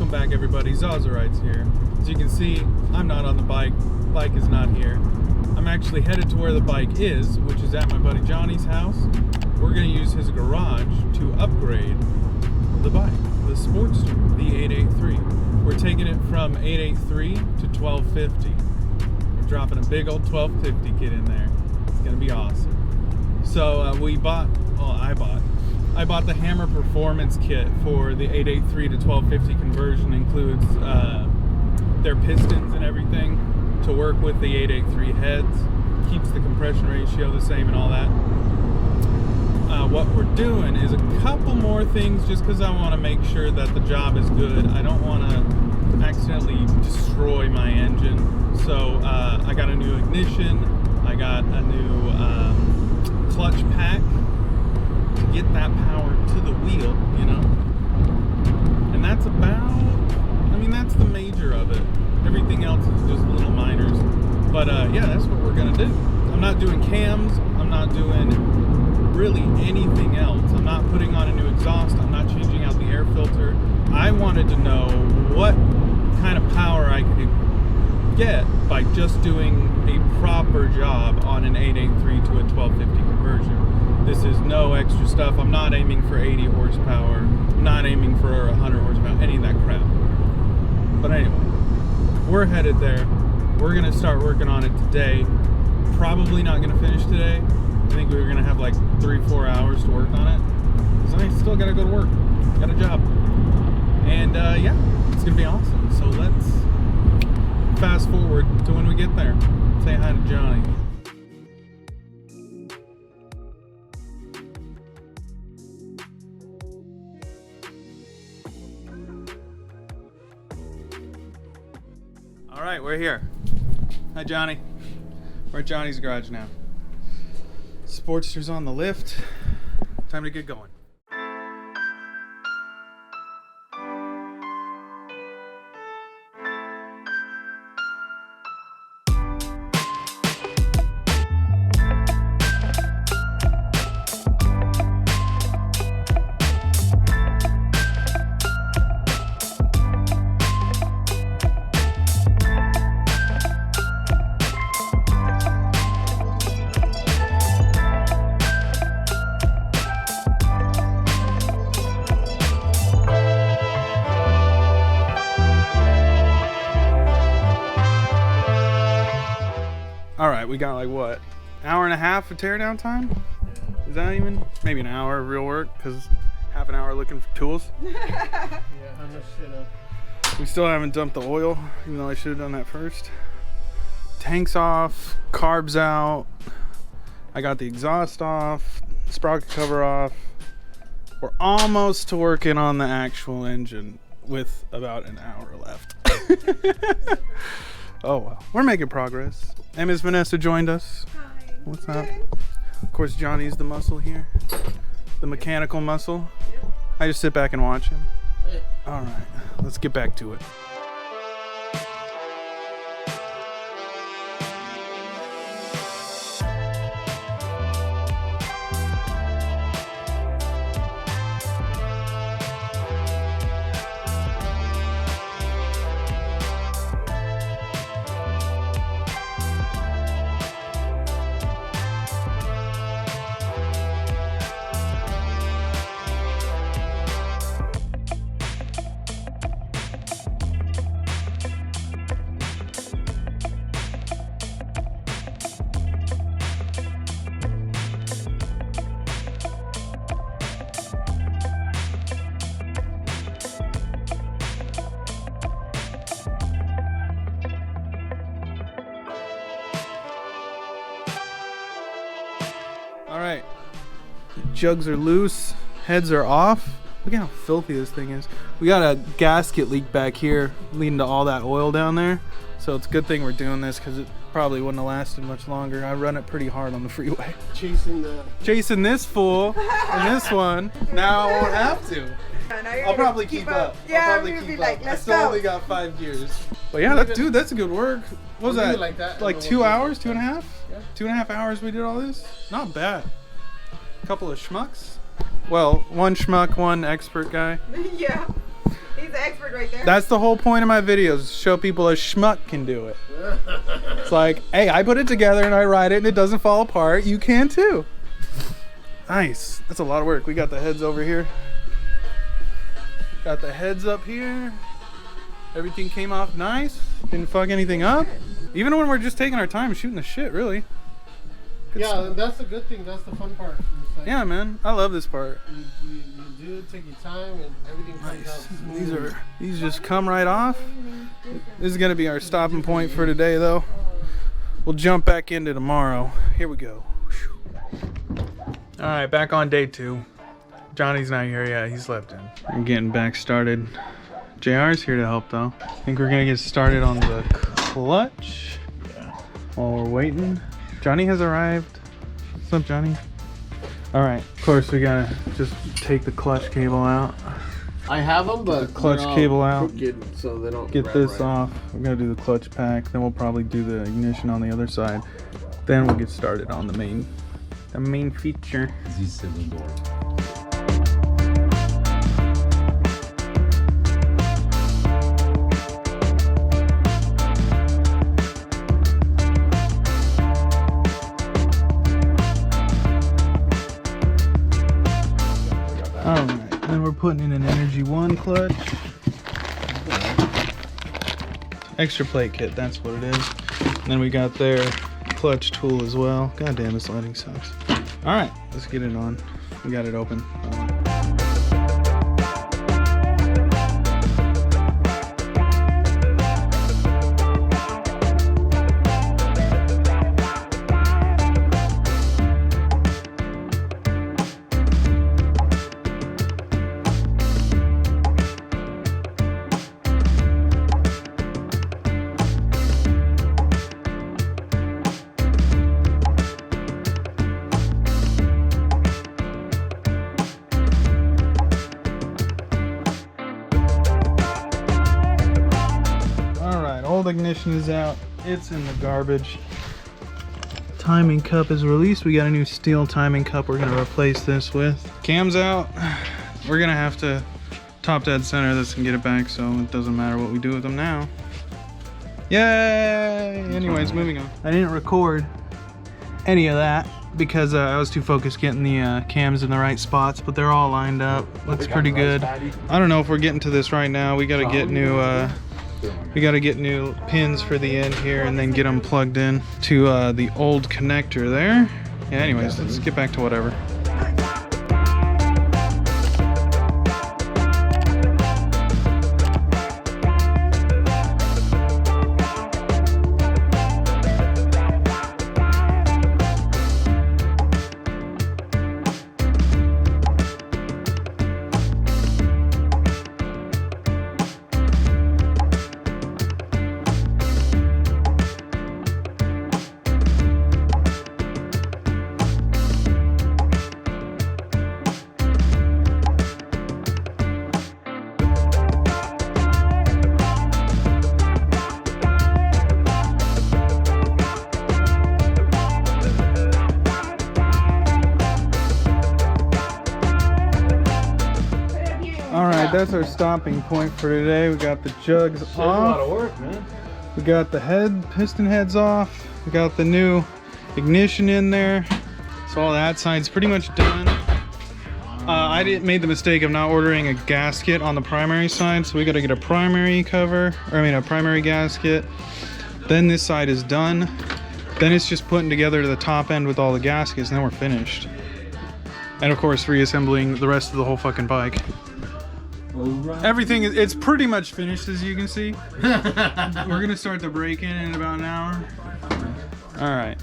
Welcome back, everybody. Zazarites here. As you can see, I'm not on the bike. Bike is not here. I'm actually headed to where the bike is, which is at my buddy Johnny's house. We're going to use his garage to upgrade the bike, the Sportster, the 883. We're taking it from 883 to 1250. We're dropping a big old 1250 kit in there. It's going to be awesome. So I bought the Hammer Performance Kit for the 883 to 1250 conversion. Includes their pistons and everything to work with the 883 heads. Keeps the compression ratio the same and all that. What we're doing is a couple more things just because I want to make sure that the job is good. I don't want to accidentally destroy my engine. So I got a new ignition. I got a new clutch pack to get that power to the wheel, you know. And that's that's the major of it. Everything else is just little minors. But yeah, that's what we're gonna do. I'm not doing cams. I'm not doing really anything else. I'm not putting on a new exhaust. I'm not changing out the air filter. I wanted to know what kind of power I could get by just doing a proper job on an 883 to a 1250 conversion. This is no extra stuff. I'm not aiming for 80 horsepower. I'm not aiming for 100 horsepower, any of that crap. But anyway, we're headed there. We're gonna start working on it today. Probably not gonna finish today. I think we're gonna have like 3-4 hours to work on it, because I still gotta go to work. Got a job. And yeah, it's gonna be awesome. So let's fast forward to when we get there. Say hi to Johnny. All right, we're here. Hi, Johnny. We're at Johnny's garage now. Sportster's on the lift. Time to get going. All right, we got like what, hour and a half of teardown time? Is that even? Maybe an hour of real work, because half an hour looking for tools. Yeah, how much shit up? We still haven't dumped the oil, even though I should have done that first. Tanks off, carbs out. I got the exhaust off, sprocket cover off. We're almost to working on the actual engine with about an hour left. Oh well, we're making progress. And Miss Vanessa joined us. Hi. What's up? Of course, Johnny's the muscle here, the mechanical muscle. Yep. I just sit back and watch him. Hey. All right, let's get back to it. All right, jugs are loose, heads are off. Look at how filthy this thing is. We got a gasket leak back here leading to all that oil down there. So it's a good thing we're doing this, because it probably wouldn't have lasted much longer. I run it pretty hard on the freeway. Chasing this fool and this one. Now I won't have to. I'll probably keep up. Yeah, I'll probably we'll be keep like, up. let's I still go. only got 5 gears. But yeah, that's a good work. What was that? Like 2 hours, 2.5? Yeah. 2.5 hours we did all this? Not bad. A couple of schmucks. Well, one schmuck, one expert guy. Yeah. He's the expert right there. That's the whole point of my videos. Show people a schmuck can do it. It's like, hey, I put it together and I ride it and it doesn't fall apart. You can too. Nice. That's a lot of work. We got the heads over here. Got the heads up here. Everything came off nice. Didn't fuck anything up. Even when we're just taking our time shooting the shit, really. Good Yeah, stuff. that's the good thing. That's the fun part. It's like Yeah, man. I love this part. you do it, take your time, and everything comes out smooth. These just come right off. This is gonna be our stopping point for today, though. We'll jump back into tomorrow. Here we go. All right, back on day 2. Johnny's not here yet. He slept in. We're getting back started. JR's here to help, though. I think we're gonna get started on the clutch while we're waiting. Johnny has arrived. What's up, Johnny? All right. Of course, we gotta just take the clutch cable out. I have them, but the clutch cable out. crooked, so they don't Get wrap this right. off. We're gonna do the clutch pack. Then we'll probably do the ignition on the other side. Then we'll get started on the main feature. Alright, then we're putting in an Energy 1 clutch. Extra plate kit, that's what it is. And then we got their clutch tool as well. God damn, this lighting sucks. Alright, let's get it on. We got it open. Old ignition is out. It's in the garbage. Timing cup is released. We got a new steel timing cup we're gonna replace this with. Cam's out. We're gonna have to top dead center this and get it back, so it doesn't matter what we do with them now. Yay! Anyways, moving on. I didn't record any of that because I was too focused getting the cams in the right spots, but they're all lined up. Looks pretty good. I don't know if we're getting to this right now. We gotta get new pins for the end here and then get them plugged in to the old connector there. Yeah, anyways, let's get back to whatever. That's our stopping point for today. We got the jugs off. A lot of work, man. We got the piston heads off. We got the new ignition in there. So all that side's pretty much done. I made the mistake of not ordering a gasket on the primary side, so we got to get a primary a primary gasket. Then this side is done. Then it's just putting together to the top end with all the gaskets, and then we're finished. And of course, reassembling the rest of the whole fucking bike. Everything it's pretty much finished, as you can see. We're gonna start the break-in in about an hour. All right.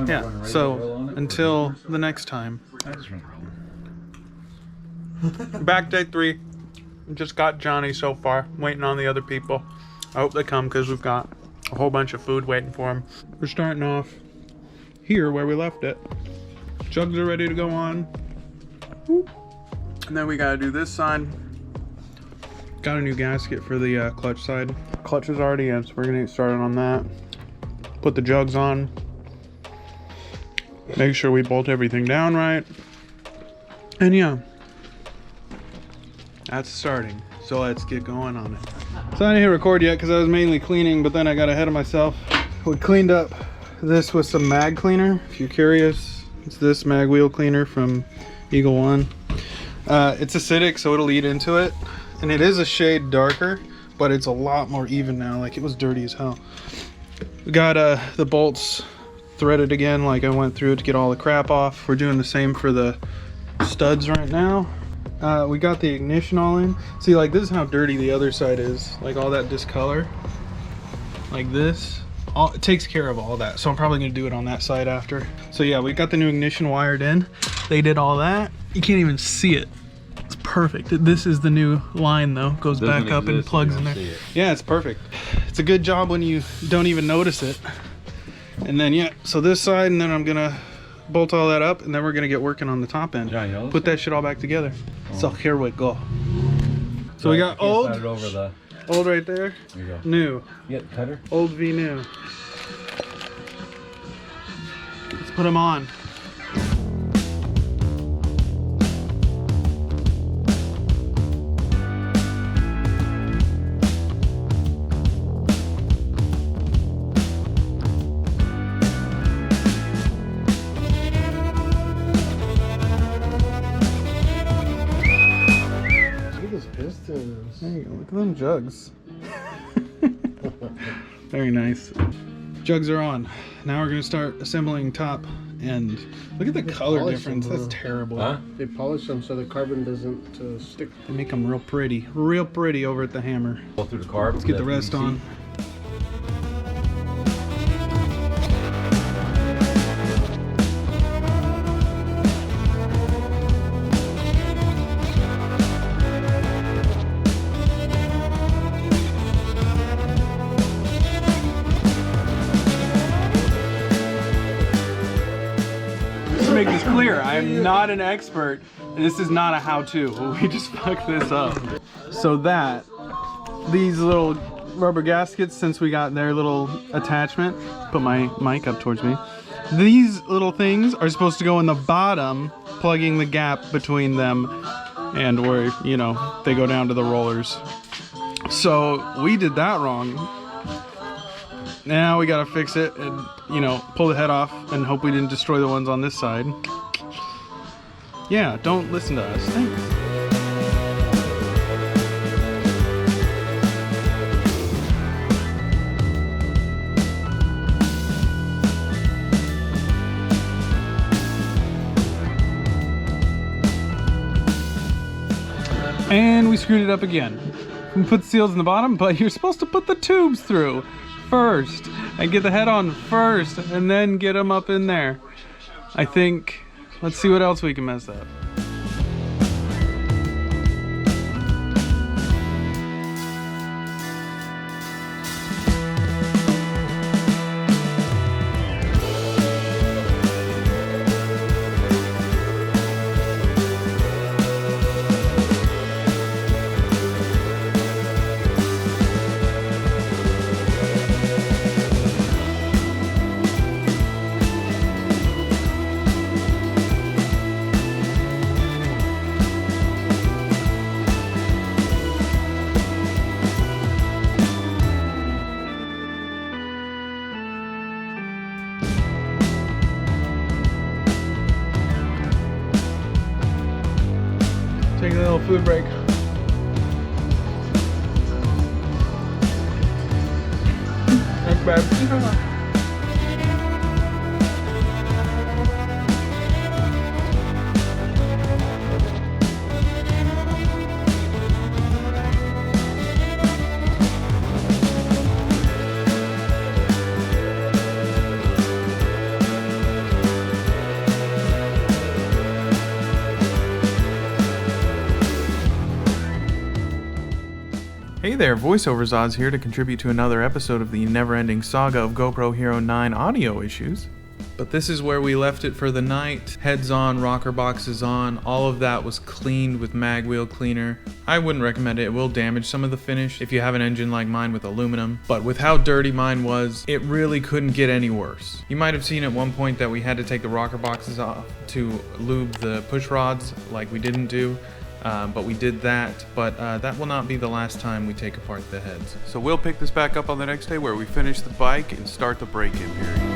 Yeah. So until the next time. Back day 3. Just got Johnny so far. Waiting on the other people. I hope they come because we've got a whole bunch of food waiting for them. We're starting off here where we left it. Jugs are ready to go on. Whoop. And then we gotta do this side. Got a new gasket for the clutch side. Clutch is already in, so we're gonna get started on that. Put the jugs on. Make sure we bolt everything down right. And yeah, that's starting. So let's get going on it. So I didn't hit record yet because I was mainly cleaning, but then I got ahead of myself. We cleaned up this with some mag cleaner. If you're curious, it's this mag wheel cleaner from Eagle One. It's acidic, so it'll eat into it. And it is a shade darker, but it's a lot more even now. Like, it was dirty as hell. We got the bolts threaded again, like I went through to get all the crap off. We're doing the same for the studs right now. We got the ignition all in. See, like, this is how dirty the other side is. Like, all that discolor, like this, it takes care of all that. So I'm probably gonna do it on that side after. So yeah, we got the new ignition wired in. They did all that. You can't even see it. It's perfect. This is the new line though. Goes back up and plugs in there. Yeah, it's perfect. It's a good job when you don't even notice it. And then yeah, so this side, and then I'm gonna bolt all that up, and then we're gonna get working on the top end. Put that shit all back together. So here we go. So we got old right there. There you go. New. You got the cutter? Old v new. Let's put them on. Pistons. There you go. Look at them jugs. Very nice. Jugs are on. Now we're gonna start assembling top end. Look at the color difference. That's terrible. Huh? They polish them so the carbon doesn't stick. They make them real pretty over at the hammer. Go through the carb. Let's get the rest on. Make this clear, I am not an expert, and this is not a how-to. We just fucked this up. So these little rubber gaskets, since we got their little attachment, put my mic up towards me, these little things are supposed to go in the bottom, plugging the gap between them and where, you know, they go down to the rollers. So we did that wrong. Now we gotta fix it and, you know, pull the head off and hope we didn't destroy the ones on this side. Yeah, don't listen to us. Thanks. And we screwed it up again. We put the seals in the bottom, but you're supposed to put the tubes through first and get the head on first and then get them up in there. I think, let's see what else we can mess up. Taking a little food break. Thanks, babe. Hey there, VoiceOver Zods here to contribute to another episode of the never-ending saga of GoPro Hero 9 audio issues. But this is where we left it for the night. Heads on, rocker boxes on, all of that was cleaned with mag wheel cleaner. I wouldn't recommend it. It will damage some of the finish if you have an engine like mine with aluminum. But with how dirty mine was, it really couldn't get any worse. You might have seen at one point that we had to take the rocker boxes off to lube the push rods like we didn't do. But we did that, but that will not be the last time we take apart the heads. So we'll pick this back up on the next day where we finish the bike and start the break-in period.